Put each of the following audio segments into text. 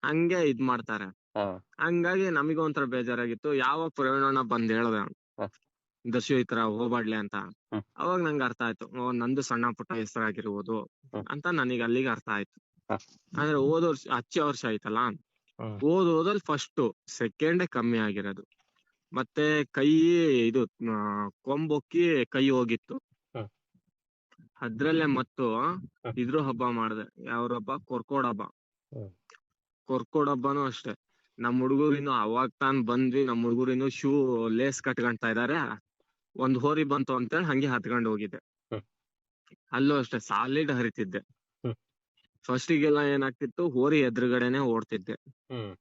ಹಂಗೆ ಇದ್ ಮಾಡ್ತಾರೆ. ಹಾ ಹಂಗಾಗಿ ನಮಿಗೂ ಒಂಥರ ಬೇಜಾರಾಗಿತ್ತು. ಯಾವಾಗ ಪ್ರವೀಣಣ್ಣ ಬಂದ್ ಹೇಳ್ದ ಹಾ ದರ್ಶು ಈ ತರ ಹೋಗ್ಬಾಡ್ಲಿ ಅಂತ, ಹ್ಮ್ ಅವಾಗ ನಂಗೆ ಅರ್ಥ ಆಯ್ತು. ಓ, ನಂದು ಸಣ್ಣ ಪುಟ್ಟ ಹೆಸರಾಗಿರ್ಬೋದು ಹ್ಮ್ ಅಂತ ನನಗೆ ಅಲ್ಲಿಗೆ ಅರ್ಥ ಆಯ್ತು. ಹಾ ಆದ್ರೆ ಹೋದ ವರ್ಷ ಹಚ್ಚೆ ವರ್ಷ ಆಯ್ತಲ್ಲ, ಹ್ಮ್ ಹೋದಲ್ಲಿ ಫಸ್ಟ್ ಸೆಕೆಂಡೇ ಕಮ್ಮಿ ಆಗಿರೋದು. ಮತ್ತೆ ಕೈ ಇದು ಕೊಂಬೊಕ್ಕಿ ಕೈ ಹೋಗಿತ್ತು. ಹ್ಮ್ ಅದ್ರಲ್ಲೇ ಮತ್ತು ಹ್ಮ್ ಇದ್ರ ಹಬ್ಬ ಮಾಡ್ದೆ. ಯಾವ್ರ ಹಬ್ಬ? ಕೊರ್ಕೋಡ್ ಹಬ್ಬ. ಹ್ಮ್ ಕೊರ್ಕೋಡ್ ಹಬ್ಬನೂ ಅಷ್ಟೇ. ನಮ್ ಹುಡುಗರಿನ್ನು ಅವಾಗ ತಾನ್ ಬಂದ್ವಿ, ನಮ್ ಹುಡುಗರಿನ್ನು ಶೂ ಲೇಸ್ ಕಟ್ಕೊಂತಾ ಇದಾರೆ. ಒಂದ್ ಹೋರಿ ಬಂತು ಅಂತೇಳಿ ಹಂಗೆ ಹತ್ಕೊಂಡ್ ಹೋಗಿದ್ದೆ. ಹ್ಮ್ ಅಲ್ಲೂ ಅಷ್ಟೇ ಸಾಲಿಡ್ ಹರಿತಿದ್ದೆ. ಹ್ಮ್ ಫಸ್ಟಿಗೆಲ್ಲ ಏನಾಗ್ತಿತ್ತು, ಹೋರಿ ಎದುರುಗಡೆನೆ ಓಡ್ತಿದ್ದೆ. ಹ್ಮ್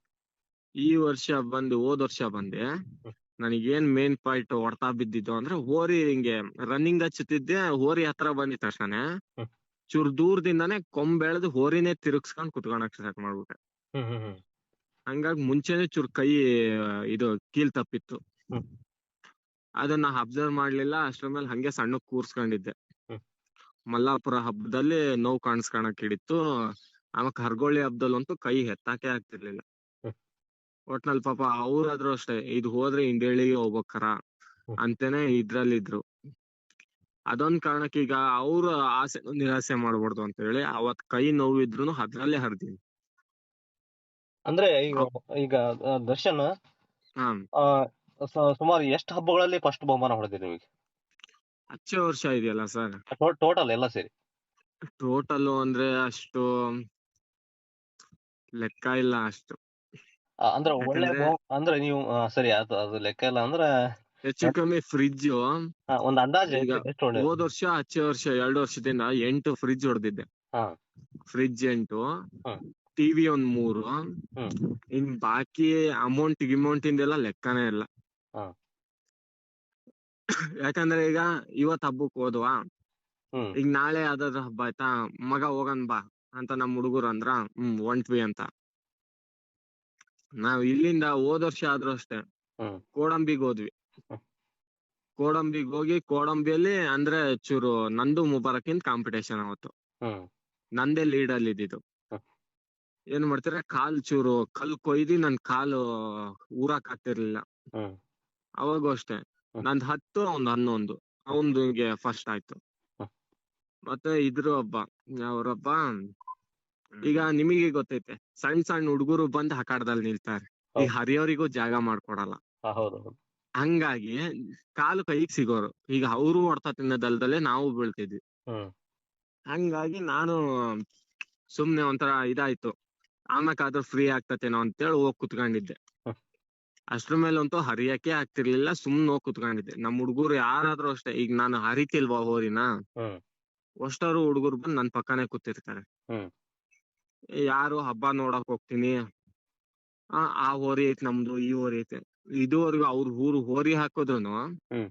ಹೋದ್ ವರ್ಷ ಬಂದೆ, ಹ್ಮ್ ನನಗೇನ್ ಮೇನ್ ಪಾಯಿಂಟ್ ಹೊಡ್ತಾ ಬಿದ್ದಿದ್ದು ಅಂದ್ರೆ, ಹೋರಿ ಹಿಂಗೆ ರನ್ನಿಂಗ್ ಹಚ್ಚುತ್ತಿದ್ದೆ. ಹೋರಿ ಹತ್ರ ಬಂದಿದ ತಕ್ಷಣ ಹ್ಮ್ ಚೂರ್ ದೂರದಿಂದಾನೇ ಕೊಂಬೆಳೆದು ಹೋರಿನೇ ತಿರುಗ್ಸ್ಕೊಂಡ್ ಕುತ್ಕೊಳಕ್ ಸ್ಟಾರ್ಟ್ ಮಾಡ್ಬಿಟ್ಟೆ. ಹ್ಮ್ ಹ್ಮ್ ಹ್ಮ್ ಹಂಗಾಗಿ ಮುಂಚೆನೆ ಚೂರ್ ಕೈ ಇದು ಕೀಲ್ ತಪ್ಪಿತ್ತು. ಹ್ಮ್ ಅದನ್ನ ಅಬ್ಸರ್ವ್ ಮಾಡ್ಲಿಲ್ಲ. ಅಷ್ಟ್ರ ಮೇಲೆ ಹಂಗೆ ಸಣ್ಣ ಕೂರ್ಸ್ಕೊಂಡಿದ್ದೆ. ಹ್ಮ್ ಮಲ್ಲಾಪುರ ಹಬ್ಬದಲ್ಲಿ ನೋವು ಕಾಣಿಸ್ಕೊಳಕ್ ಹಿಡಿತ್ತು. ಆಮೇಲೆ ಕರ್ಗೊಳ್ಳಿ ಹಬ್ಬದಲ್ಲಂತೂ ಕೈ ಎತ್ತಾಕೆ ಆಗ್ತಿರ್ಲಿಲ್ಲ. ಹ್ಮ್ ಒಟ್ನಲ್ಲಿ ಪಾಪ ಅವ್ರಾದ್ರೂ ಅಷ್ಟೇ, ಇದು ಹೋದ್ರೆ ಹಿಂಡೇಳಿಗೆ ಹೋಗ್ಬೇಕಾರ ಹ್ಮ್ ಅಂತೇನೆ ಇದ್ರಲ್ಲಿದ್ರು. ಅದೊಂದ್ ಕಾರಣಕ್ಕೆ ಈಗ ಅವ್ರ ಆಸೆ ನಿರಾಸೆ ಮಾಡ್ಬಾರ್ದು ಅಂತ ಹೇಳಿ ಅವತ್ ಕೈ ನೋವಿದ್ರು ಅದ್ರಲ್ಲೇ ಹರ್ದೀನಿ. ಅಂದ್ರೆ ಈಗ ಈಗ ದರ್ಶನ್ ಹಾ, ಆ ಸುಮಾರು ಎಷ್ಟು ಹಬ್ಬಗಳಲ್ಲಿ ಫಸ್ಟ್ ಬಹುಮಾನ ಹೊಡೆದಿರಿ ನಿಮಗೆ? ಹಚ್ಚೆ ವರ್ಷ ಇದೆಯಲ್ಲ ಸರ್, ಟೋಟಲ್ ಎಲ್ಲ ಸೇರಿ ಟೋಟಲ್ ಅಂದ್ರೆ ಅಷ್ಟು ಲೆಕ್ಕ ಇಲ್ಲ ಅಷ್ಟು. ಅಂದ್ರೆ ಒಳ್ಳೆ ಯಾಕಂದ್ರೆ ಅಂದ್ರೆ ನೀವು ಸರಿ ಅದು ಲೆಕ್ಕ ಇಲ್ಲ ಅಂದ್ರೆ ಹೆಚ್ಚು ಕಮ್ಮಿ ಫ್ರಿಡ್ಜ್ ಒಂದು ಅಂದಾಜು ಈಗ ಎಷ್ಟು ಒಳ್ಳೆ ಹೋದ್ ವರ್ಷ ಹಚ್ಚೆ ವರ್ಷ 2 ವರ್ಷದಿಂದ 8 ಫ್ರಿಡ್ಜ್ ಹೊಡೆದಿದ್ದೆ. ಹಾ ಫ್ರಿಡ್ಜ್ 8, ಹ್ಮ್ ಟಿವಿ ಒಂದ್ 3. ಹ್ಮ್ ಇನ್ ಬಾಕಿ ಅಮೌಂಟ್ ಇಂದೆಲ್ಲ ಲೆಕ್ಕನೇ ಇಲ್ಲ. ಹಾ ಯಾಕಂದ್ರೆ ಈಗ ಇವತ್ ಹಬ್ಬಕ್ ಹೋದ್ವಾ, ಹ್ಮ್ ಈಗ ನಾಳೆ ಯಾವ್ದಾದ್ರು ಹಬ್ಬ ಆಯ್ತಾ, ಮಗ ಹೋಗನ್ ಬಾ ಅಂತ ನಮ್ ಹುಡುಗರು ಅಂದ್ರ ಹೊಂಟ್ವಿ ಅಂತ. ನಾವ್ ಇಲ್ಲಿಂದ ಹೋದ್ ವರ್ಷ ಆದ್ರೂ ಅಷ್ಟೇ ಹ್ಮ್ ಕೋಡಂಬಿಗ್ ಹೋದ್ವಿ. ಹ್ಮ್ ಕೋಡಂಬಿಗ್ ಹೋಗಿ ಕೋಡಂಬಿಯಲ್ಲಿ ಅಂದ್ರೆ ಚೂರು ನಂದು ಮುಬಾರಕಿನ್ ಕಾಂಪಿಟೇಷನ್ ಅವತ್ತು. ಹ್ಮ್ ನಂದೇ ಲೀಡ್ ಅಲ್ಲಿ ಇದ್ದಿದ್ದು. ಹ್ಮ್ ಏನ್ ಮಾಡ್ತಾರೆ, ಕಾಲ್ ಚೂರು ಕಲ್ ಕೊಯ್ದಿ ನನ್ ಕಾಲು ಊರಾಕ್ ಆಗ್ತಿರ್ಲಿಲ್ಲ. ಹ್ಮ್ ಅವಾಗೂ ಅಷ್ಟೇ ಹ್ಮ್ ನಂದ್ 10 ಅವ್ನ್ದ್ 11. ಅವನ್ಗೆ ಫಸ್ಟ್ ಆಯ್ತು. ಹ್ಮ್ ಮತ್ತೆ ಇದ್ರು ಹಬ್ಬ, ಅವ್ರಬ್ಬ ಈಗ ನಿಮಗೆ ಗೊತ್ತೈತೆ, ಸಣ್ಣ ಸಣ್ಣ ಹುಡುಗರು ಬಂದ್ ಹಕಾಡದಲ್ಲಿ ನಿಲ್ತಾರೆ. ಈ ಹೌದು ಹರಿಯೋರಿಗೂ ಜಾಗ ಮಾಡ್ಕೊಡಲ್ಲ. ಹೌದು ಹೌದು ಹಂಗಾಗಿ ಕಾಲು ಕೈಗ್ ಸಿಗೋರು. ಈಗ ಅವರು ಹೊಡ್ತಾ ತಿನ್ನೋದಲ್ದಲ್ಲೇ ನಾವು ಬೀಳ್ತಿದ್ವಿ. ಹ್ಮ್ ಹಂಗಾಗಿ ನಾನು ಸುಮ್ನೆ ಒಂಥರ ಇದಾಯ್ತು, ಆಮೇಕಾದ್ರೂ ಫ್ರೀ ಆಗ್ತತೇನೋ ಅಂತೇಳಿ ಹೋಗ್ ಕುತ್ಕೊಂಡಿದ್ದೆ. ಹ್ಮ್ ಅಷ್ಟ್ರ ಮೇಲಂತೂ ಹರಿಯಕ್ಕೆ ಆಗ್ತಿರ್ಲಿಲ್ಲ, ಸುಮ್ನೆ ಹೋಗ್ ಕುತ್ಕೊಂಡಿದ್ದೆ. ನಮ್ ಹುಡ್ಗರು ಯಾರಾದ್ರೂ ಅಷ್ಟೇ, ಈಗ ನಾನು ಹರಿತಿಲ್ವಾ ಹೋರಿನ, ಹ್ಮ್ ಅಷ್ಟಾರು ಹುಡುಗರು ಬಂದು ನನ್ ಪಕ್ಕನೆ ಕೂತಿರ್ತಾರೆ. ಹ್ಮ್ ಯಾರು ಹಬ್ಬ ನೋಡಕ್ ಹೋಗ್ತೀನಿ, ಆ ಹೋರಿ ಐತೆ ನಮ್ದು, ಈ ಹೋರಿ ಐತೆ. ಇದುವರೆಗೂ ಅವ್ರ ಊರು ಹೋರಿ ಹಾಕೋದ್ರುನು ಹ್ಮ್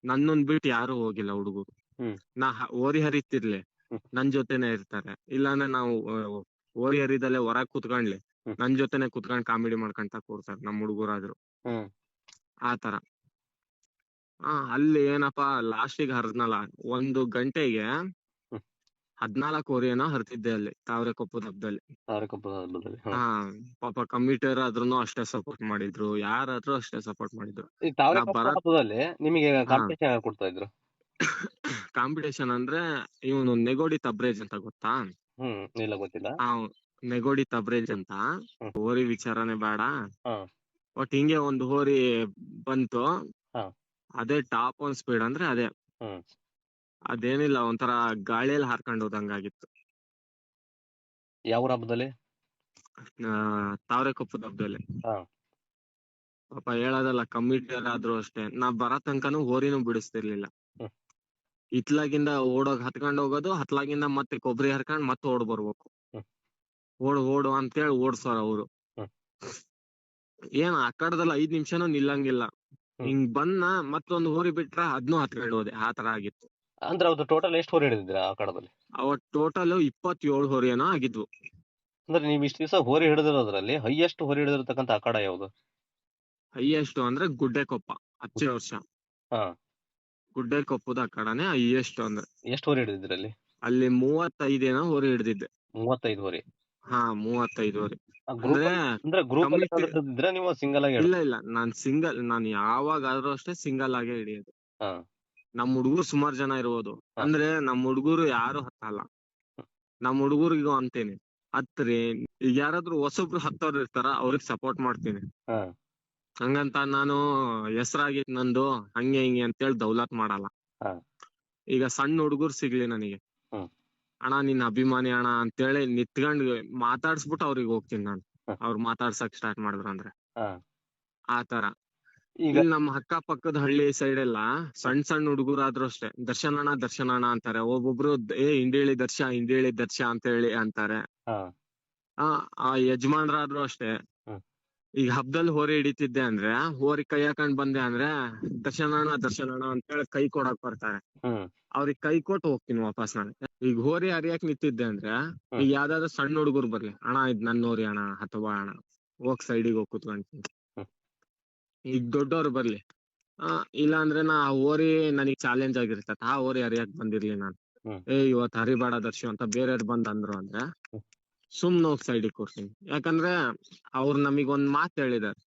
ನನ್ನೊಂದ್ ಬಿಟ್ಟು ಯಾರು ಹೋಗಿಲ್ಲ ಹುಡುಗರು. ಹ್ಮ್ ನಾ ಹೋರಿ ಹರಿತಿರ್ಲಿ ಹ್ಮ್ ನನ್ ಜೊತೆನೆ ಇರ್ತಾರೆ. ಇಲ್ಲಾಂದ್ರೆ ನಾವು ಹೋರಿ ಹರಿದಲ್ಲೇ ಹೊರಗ್ ಕುತ್ಕೊಂಡ್ಲಿ ಹ್ಮ್ ನನ್ ಜೊತೆನೆ ಕುತ್ಕೊಂಡ್ ಕಾಮಿಡಿ ಮಾಡ್ಕೊಂತ ಕೂರ್ತಾರೆ ನಮ್ ಹುಡುಗರಾದ್ರು. ಹ್ಮ್ ಆತರ. ಅಲ್ಲಿ ಏನಪ್ಪಾ, ಲಾಸ್ಟಿಗೆ ಹರ್ದ್ನಲ್ಲ 1 ಗಂಟೆಗೆ ಹ್ಮ್ 14 ಹೋರಿಯೇನೋ ಹರ್ತಿದ್ದೆ ಅಲ್ಲಿ ತಾವರೆಕೊಪ್ಪದ ಹಬ್ಬದಲ್ಲಿ. ಹ್ಮ್ ಹಾ, ಪಾಪ ಕಮಿಟಿಯರ್ ಆದ್ರೂನು ಅಷ್ಟೇ ಸಪೋರ್ಟ್ ಮಾಡಿದ್ರು, ಯಾರಾದ್ರೂ ಅಷ್ಟೇ ಸಪೋರ್ಟ್ ಮಾಡಿದ್ರು. ಈ ನಾ ತಾವರೆಕೊಪ್ಪ ಬರತ್ ಹಬ್ಬದಲ್ಲಿ ನಿಮಗೆ ಹಾ ಕಾಂಪಿಟೇಷನ್ ಯಾರು ಕೊಡ್ತಾ ಇದ್ರು? ಕಾಂಪಿಟೇಷನ್ ಅಂದ್ರೆ ಇವನು ನೆಗೋಡಿ ತಬ್ರೇಜ್ ಅಂತ ಗೊತ್ತಾ? ಇಲ್ಲ ಗೊತ್ತಿಲ್ಲ. ಆ ನೆಗೋಡಿ ತಬ್ರೇಜ್ ಅಂತ. ಹ್ಮ್ ಹೋರಿ ವಿಚಾರನೆ ಬೇಡ, ಹಾ ಒಟ್ ಹಿಂಗೆ ಒಂದು ಹೋರಿ ಬಂತು. ಹಾ ಅದೇ ಟಾಪ್ ಒನ್ ಸ್ಪೀಡ್ ಅಂದ್ರೆ ಅದೇ. ಹ್ಮ್ ಅದೇನಿಲ್ಲ, ಒಂಥರ ಗಾಳಿಯಲ್ಲಿ ಹಾರ್ಕೊಂಡು ಹೋದಂಗಾಗಿತ್ತು. ಯಾವ ಹಬ್ಬದಲ್ಲಿ? ತಾವರೆಕೊಪ್ಪದ ಹಬ್ಬದಲ್ಲಿ. ಹಾ ಪಾಪ ಹೇಳೋದಲ್ಲ, ಕಮಿಟಿಯರ್ ಆದ್ರೂ ಅಷ್ಟೇ, ನಾ ಬರೋ ತನಕನೂ ಹೋರಿನೂ ಬಿಡಿಸ್ತಿರ್ಲಿಲ್ಲ. ಹ್ಮ್ ಇತ್ಲಾಗಿಂದ ಹತ್ಕೊಂಡ್ ಹೋಗೋದು, ಹತ್ಲಾಗಿಂದ ಮತ್ತೆ ಕೊಬ್ಬರಿ ಹರ್ಕೊಂಡ್ ಮತ್ತೆ ಓಡ್ ಬರ್ಬೇಕು. ಹ್ಮ್ ಓಡು ಅಂತೇಳಿ ಓಡ್ಸೋರ್ ಅವರು. ಹ್ಮ್ ಏನ್ ಅಕ್ಕಡದಲ್ಲಿ 5 ನಿಮಿಷನೂ ನಿಲ್ಲಂಗಿಲ್ಲ. ಹ್ಮ್ ಹಿಂಗ್ ಬನ್ನ ಮತ್ತೊಂದು ಹೋರಿ ಬಿಟ್ರ ಅದ್ನೂ ಹತ್ಕೊಂಡು ಹೋದೆ. ಆ ತರ ಆಗಿತ್ತು. ಅಂದ್ರೆ ಅವತ್ತು ಟೋಟಲ್ ಎಷ್ಟು ಹೋರಿ ಹಿಡಿದಿದ್ದೀರಾ ಆ ಕಡದಲ್ಲಿ? ಅವತ್ ಟೋಟಲ್ 27 ಹೋರಿಯೇನೋ ಆಗಿದ್ವು. ಅಂದ್ರೆ ನೀವು ಇಷ್ಟು ದಿವಸ ಹೋರಿ ಹಿಡಿದಿರೋದ್ರಲ್ಲಿ ಹೈಯೆಸ್ಟ್ ಹೋರಿ ಹಿಡಿದಿರ್ತಕ್ಕಂಥ ಅಖಾಡ ಯಾವುದು? ಹೈಯೆಸ್ಟ್ ಅಂದ್ರೆ ಗುಡ್ಡೆಕೊಪ್ಪ. ಹಚ್ಚೆ ವರ್ಷ ಹಾ ಗುಡ್ಡೆಕೊಪ್ಪದ ಅಖಾಡನೆ ಹೈಯೆಸ್ಟ್ ಅಂದ್ರೆ. ಎಷ್ಟು ಹೋರಿ ಹಿಡಿದಿದ್ರಲ್ಲಿ? ಅಲ್ಲಿ 35 ಏನೋ ಹೋರಿ ಹಿಡ್ದಿದ್ದೆ. 35 ಹೋರಿ. ಹಾ, 35 ಹೋರಿ. ಗ್ರೂಪ್ ಅಂದ್ರೆ ಅಂದ್ರೆ ಗ್ರೂಪ್ ಅಲ್ಲಿ ಕಮಿಟಿ ಹಿಡಿದಿದ್ರೆ ನೀವು ಸಿಂಗಲ್ ಆಗಿ ಹಿಡಿದು. ಇಲ್ಲ ನಾನ್ ಸಿಂಗಲ್, ನಾನ್ ಯಾವಾಗಾದ್ರೂ ಅಷ್ಟೇ ಸಿಂಗಲ್ ಆಗೇ ಹಿಡಿಯೋದು. ಹಾ ನಮ್ ಹುಡುಗರು ಸುಮಾರು ಜನ ಇರ್ಬೋದು, ಹಾ. ಅಂದ್ರೆ ನಮ್ ಹುಡುಗರು ಯಾರು ಹತ್ತಲ್ಲ. ನಮ್ ಹುಡುಗರಿಗೂ ಅಂತೀನಿ ಹತ್ರಿ. ಈಗ ಯಾರಾದ್ರೂ ಹೊಸಬ್ರು ಹತ್ತೋರು ಇರ್ತಾರ, ಅವ್ರಿಗೆ ಸಪೋರ್ಟ್ ಮಾಡ್ತೀನಿ. ಹಾ ಹಂಗಂತ ನಾನು ಹೆಸರಾಗಿತ್ ನಂದು ಹಂಗೆ ಹಿಂಗೆ ಅಂತೇಳಿ ದೌಲತ್ ಮಾಡಲ್ಲ. ಹಾ. ಈಗ ಸಣ್ಣ ಹುಡುಗರು ಸಿಗ್ಲಿ ನನಗೆ, ಹ್ಮ್ ಅಣ್ಣ ನಿನ್ ಅಭಿಮಾನಿ ಅಣ್ಣ ಅಂತೇಳಿ ನಿತ್ಕೊಂಡ್ ಮಾತಾಡ್ಸ್ಬಿಟ್ಟು ಅವ್ರಿಗೆ ಹೋಗ್ತೀನಿ ನಾನು. ಹ್ಮ್. ಅವ್ರು ಮಾತಾಡ್ಸಕ್ ಸ್ಟಾರ್ಟ್ ಮಾಡಿದ್ರು ಅಂದ್ರೆ ಹಾ. ಆತರ. ಈಗ ಇಲ್ಲಿ ನಮ್ಮ ಅಕ್ಕ ಪಕ್ಕದ ಹಳ್ಳಿ ಸೈಡ್ ಎಲ್ಲ ಸಣ್ಣ ಹುಡುಗರಾದ್ರೂ ಅಷ್ಟೇ ದರ್ಶನ್ ಅಣ್ಣ ಅಂತಾರೆ. ಒಬ್ಬೊಬ್ರು ಹಿಂಡೇಳಿ ದರ್ಶ ಅಂತ ಹೇಳಿ ಅಂತಾರೆ. ಹಾ. ಆ ಯಜಮಾನ್ರಾದ್ರೂ ಅಷ್ಟೇ. ಹ್ಮ್. ಈಗ ಹಬ್ಬದಲ್ಲಿ ಹೋರಿ ಹಿಡಿತಿದ್ದೆ ಅಂದ್ರೆ, ಹೋರಿ ಕೈ ಹಾಕೊಂಡ್ ಬಂದೆ ಅಂದ್ರೆ ದರ್ಶನ್ ಅಣ್ಣ ಅಂತೇಳಿ ಕೈ ಕೊಡಕ್ ಬರ್ತಾರೆ. ಹ್ಮ್ ಅವ್ರಿಗೆ ಕೈ ಕೊಟ್ಟು ಹೋಗ್ತೀನಿ ವಾಪಸ್ ನಾನು. ಈಗ ಹೋರಿ ಹರಿಯಕ್ ನಿಂತಿದ್ದೆ ಅಂದ್ರೆ, ಹ್ಮ್. ಈಗ ಯಾವ್ದಾದ್ರು ಸಣ್ಣ ಹುಡುಗರು ಬರ್ಲಿ, ಅಣ್ಣ ಇದ್ ನನ್ ಹೋರಿ ಅಣ್ಣ ಅಥವಾ ಅಣ್ಣ ಹೋಗ್ ಸೈಡಿಗೆ ಹೋಗ್ ಕುತ್ಕೊಂತೀನಿ. ಹ್ಮ್. ಈಗ ದೊಡ್ಡವ್ರು ಬರ್ಲಿ, ಇಲ್ಲ ಅಂದ್ರೆ ನಾ ಆ ಹೋರಿ ನನಗ್ ಚಾಲೆಂಜ್ ಆಗಿರ್ತೈತೆ, ಆ ಹೋರಿ ಹರಿಯಕ್ ಬಂದಿರ್ಲಿ ನಾನು. ಹ್ಮ್. ಇವತ್ ಹರಿಬೇಡ ದರ್ಶು ಅಂತ ಬೇರೆಯವ್ರು ಬಂದ್ ಅಂದ್ರು ಅಂದ್ರೆ ಹ್ಮ್. ಸುಮ್ನೆ ಹೋಗ್ ಸೈಡಿಗೆ ಕೂರ್ತೀನಿ. ಯಾಕಂದ್ರೆ ಅವ್ರು ನಮಗ್ ಒಂದ್ ಮಾತ್ ಹೇಳಿದಾರೆ,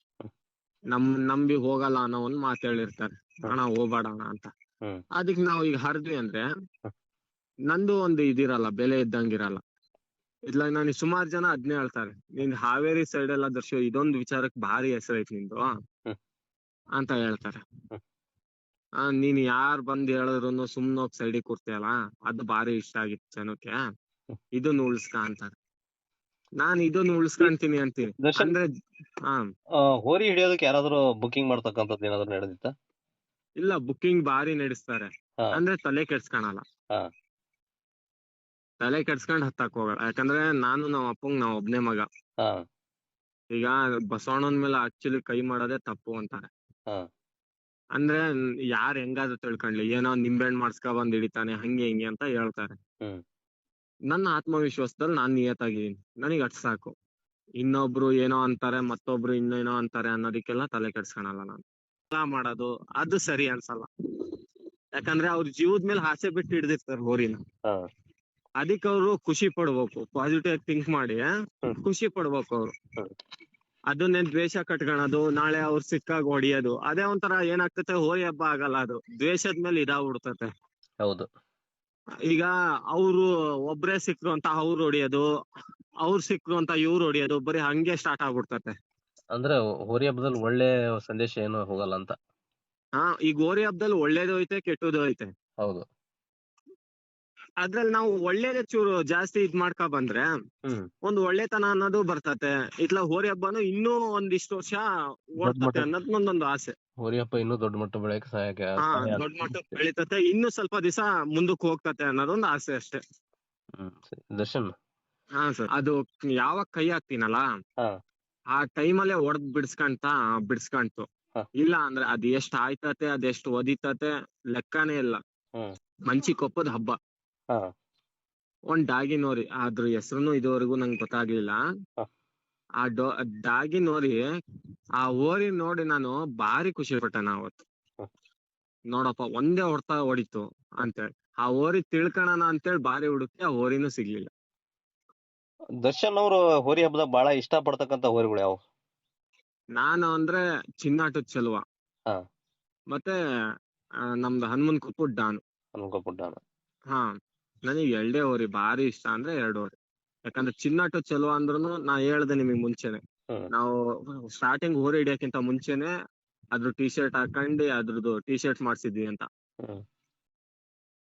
ನಂಬಿ ಹೋಗಲ್ಲ ಅನ್ನೋ ಒಂದ್ ಮಾತ್ ಹೇಳಿರ್ತಾರೆ, ಅಣ್ಣ ಹೋಗ್ಬೇಡ ಅಣ್ಣ ಅಂತ. ಹ್ಮ್. ಅದಕ್ ನಾವ್ ಈಗ ಹರಿದ್ವಿ ಅಂದ್ರೆ ನಂದು ಒಂದು ಇದಿರಲ್ಲ, ಬೆಲೆ ಇದ್ದಂಗಿರಲ್ಲ. ಇಲ್ಲ ನನಗೆ ಸುಮಾರು ಜನ ಅದ್ನೇ ಹೇಳ್ತಾರೆ, ನಿನ್ ಹಾವೇರಿ ಸೈಡ್ ಎಲ್ಲ ದರ್ಶು ಇದೊಂದು ವಿಚಾರಕ್ ಭಾರಿ ಹೆಸರೈತಿ ನಿಂದು ಅಂತ ಹೇಳ್ತಾರೆ. ನೀನ್ ಯಾರ್ ಬಂದ್ ಹೇಳಿದ್ರು ಸುಮ್ನೆ ಹೋಗ್ ಸೈಡಿಗೆ ಕೂರ್ತೀಯಲ್ಲ, ಅದು ಭಾರಿ ಇಷ್ಟ ಆಗಿತ್ತು ಜನಕ್ಕೆ, ಇದನ್ನ ಉಳ್ಸ್ಕ ಅಂತಾರೆ. ನಾನ್ ಇದನ್ನ ಉಳ್ಸ್ಕೊಂತೀನಿ ಅಂತೀನಿ. ದರ್ಶನ್, ಅಂದ್ರೆ ಹಾ ಹೋರಿ ಹಿಡಿಯೋದಕ್ಕೆ ಯಾರಾದ್ರೂ ಬುಕಿಂಗ್ ಮಾಡ್ತಕ್ಕಂಥದ್ದು ಏನಾದ್ರು ನಡೆದಿತ್ತ? ಇಲ್ಲ, ಬುಕ್ಕಿಂಗ್ ಭಾರಿ ನಡೆಸ್ತಾರೆ. ಹಾ ಅಂದ್ರೆ ತಲೆ ಕೆಡ್ಸ್ಕೊಳಲ್ಲ. ಹಾ ತಲೆ ಕೆಡ್ಸ್ಕೊಂಡ್ ಹತ್ತಕ್ ಹೋಗಲ್ಲ. ಯಾಕಂದ್ರೆ ನಾನು ನಾವ್ ಅಪ್ಪಂಗ್ ನಾವ್ ಒಬ್ನೇ ಮಗ. ಹಾ ಈಗ ಬಸವಣ್ಣನ ಮೇಲೆ ಆಕ್ಚುಲಿ ಕೈ ಮಾಡೋದೇ ತಪ್ಪು ಅಂತಾರೆ. ಹಾ ಅಂದ್ರೆ ಯಾರ್ ಹೆಂಗಾದ್ರು ತಿಳ್ಕೊಂಡ್ಲಿ, ಏನೋ ನಿಂಬೆಹಣ್ಣು ಮಾಡ್ಸ್ಕೊ ಬಂದ್ ಹಿಡಿತಾನೆ ಹಂಗೆ ಹಿಂಗೆ ಅಂತ ಹೇಳ್ತಾರೆ. ಹ್ಮ್ ನನ್ನ ಆತ್ಮವಿಶ್ವಾಸದಲ್ಲಿ ನಾನ್ ನಿಯತ್ತಾಗಿದ್ದೀನಿ, ನನಗ್ ಅಟ್ ಸಾಕು. ಇನ್ನೊಬ್ರು ಏನೋ ಅಂತಾರೆ, ಮತ್ತೊಬ್ರು ಇನ್ನೇನೋ ಅಂತಾರೆ ಅನ್ನೋದಕ್ಕೆಲ್ಲ ತಲೆ ಕೆಡ್ಸ್ಕೊಳಲ್ಲ ನಾನು. ಎಲ್ಲ ಮಾಡೋದು ಅದು ಸರಿ ಅನ್ಸಲ್ಲ. ಯಾಕಂದ್ರೆ ಅವ್ರ ಜೀವದ ಮೇಲೆ ಆಸೆ ಬಿಟ್ಟು ಹಿಡ್ದಿರ್ತಾರೆ ಹೋರಿನ. ಹಾ ಅದಕ್ಕೆ ಅವ್ರು ಖುಷಿ ಪಡ್ಬೇಕು, ಪಾಸಿಟಿವ್ ಆಗಿ ಥಿಂಕ್ ಮಾಡಿ ಖುಷಿ ಪಡ್ಬೇಕು ಅವ್ರು. ಹ್ಮ್. ಅದನ್ನೇ ದ್ವೇಷ ಕಟ್ಕೊಳೋದು, ನಾಳೆ ಅವ್ರು ಸಿಕ್ಕಾಗ ಹೊಡಿಯೋದು, ಅದೇ ಒಂಥರ ಏನಾಗ್ತತೆ, ಹೋರಿ ಹಬ್ಬ ಆಗಲ್ಲ, ಅದು ದ್ವೇಷದ ಮೇಲೆ ಇದಾಗ್ಬಿಡ್ತತೆ. ಹೌದು. ಈಗ ಅವ್ರು ಒಬ್ರೇ ಸಿಕ್ರು ಅಂತ ಅವ್ರು ಹೊಡಿಯೋದು, ಅವ್ರು ಸಿಕ್ರು ಅಂತ ಇವ್ರು ಹೊಡಿಯೋದು, ಬರೀ ಹಂಗೆ ಸ್ಟಾರ್ಟ್ ಆಗ್ಬಿಡ್ತತೆ. ಅಂದ್ರೆ ಹೋರಿ ಹಬ್ಬದಲ್ಲಿ ಒಳ್ಳೆ ಸಂದೇಶ ಏನು ಹೋಗಲ್ಲ ಅಂತ. ಈಗ ಹೋರಿ ಹಬ್ಬದಲ್ಲಿ ಒಳ್ಳೇದು ಐತೆ ಕೆಟ್ಟದ್ದು ಐತೆ. ಹೌದು. ಅದ್ರಲ್ಲಿ ನಾವು ಒಳ್ಳೇದೇ ಚೂರು ಜಾಸ್ತಿ ಇದ್ ಮಾಡ್ಕೊ ಬಂದ್ರೆ ಒಂದ್ ಒಳ್ಳೆತನ ಅನ್ನೋದು ಬರ್ತತೆ. ಇತ್ಲ ಹೋರಿ ಹಬ್ಬನು ಇನ್ನೂ ಒಂದಿಷ್ಟು ವರ್ಷ ಓಡ್ತತೆ ಅನ್ನೋದ್ ನಂದೊಂದು ಆಸೆ. ಹೋರಿ ಹಬ್ಬ ಇನ್ನೂ ದೊಡ್ಡ ಮಟ್ಟ ಬೆಳೆಯಕ್ಕೆ ದೊಡ್ಡ ಮಟ್ಟಕ್ಕೆ ಬೆಳಿತತೆ, ಇನ್ನೂ ಸ್ವಲ್ಪ ದಿವಸ ಮುಂದಕ್ಕೆ ಹೋಗ್ತತೆ ಅನ್ನೋದೊಂದು ಆಸೆ ಅಷ್ಟೇ. ದರ್ಶನ್, ಹಾ ಸರ್, ಅದು ಯಾವಾಗ ಕೈ ಹಾಕ್ತೀನಲ್ಲ ಆ ಟೈಮಲ್ಲೇ ಹೊಡೆದ್ ಬಿಡ್ಸ್ಕಂತು. ಇಲ್ಲ ಅಂದ್ರೆ ಅದ್ ಎಷ್ಟ್ ಆಯ್ತತೆ, ಅದೆಷ್ಟ್ ಒದಿತತೆ ಲೆಕ್ಕನೇ ಇಲ್ಲ. ಮಂಚಿ ಕೊಪ್ಪದ ಹಬ್ಬ, ಒಂದ್ ಡಾಗಿನೋರಿ, ಅದ್ರ ಹೆಸರುನು ಇದುವರೆಗೂ ನಂಗೆ ಗೊತ್ತಾಗ್ಲಿಲ್ಲ. ಆ ಡಾಗಿನೋರಿ, ಆ ಓರಿ ನೋಡಿ ನಾನು ಭಾರಿ ಖುಷಿ ಪಟ್ಟೆ. ಅವತ್ತು ನೋಡಪ್ಪ ಒಂದೇ ಹೊಡಿತು ಅಂತೇಳಿ ಆ ಓರಿ ತಿಳ್ಕೊಳಣ ಅಂತೇಳಿ ಭಾರಿ ಹುಡುಕಿ ಆ ಓರಿನೂ ಸಿಗ್ಲಿಲ್ಲ. ದರ್ಶನ್ ಅವರು ಹೋರಿ ಹಬ್ಬದಾಗ ಬಹಳ ಇಷ್ಟ ಪಡ್ತಕ್ಕಂತ ಹೋರಿಗಳು ಯಾವ? ನಾನು ಅಂದ್ರೆ ಚಿನ್ನಾಟದ ಚೆಲುವ, ಮತ್ತೆ ನಮ್ದು ಹನುಮನ್ ಕೊಪ್ಪುಡ್ ಡಾನು. ಹಾ, ನನಗೆ ಎರಡೇ ಹೋರಿ ಭಾರಿ ಇಷ್ಟ ಅಂದ್ರೆ 2 ಹೋರಿ. ಯಾಕಂದ್ರೆ ಚಿನ್ನಾಟದ ಚೆಲುವ ಅಂದ್ರೂ ನಾ ಹೇಳ್ದೆ ನಿಮಗ್ ಮುಂಚೆನೆ, ನಾವು ಸ್ಟಾರ್ಟಿಂಗ್ ಹೋರಿ ಹಿಡಿಯಕ್ಕಿಂತ ಮುಂಚೆನೆ ಅದ್ರ ಟಿ ಶರ್ಟ್ ಹಾಕೊಂಡು ಅದ್ರದ್ದು ಟಿ ಶರ್ಟ್ ಮಾಡ್ಸಿದ್ವಿ ಅಂತ.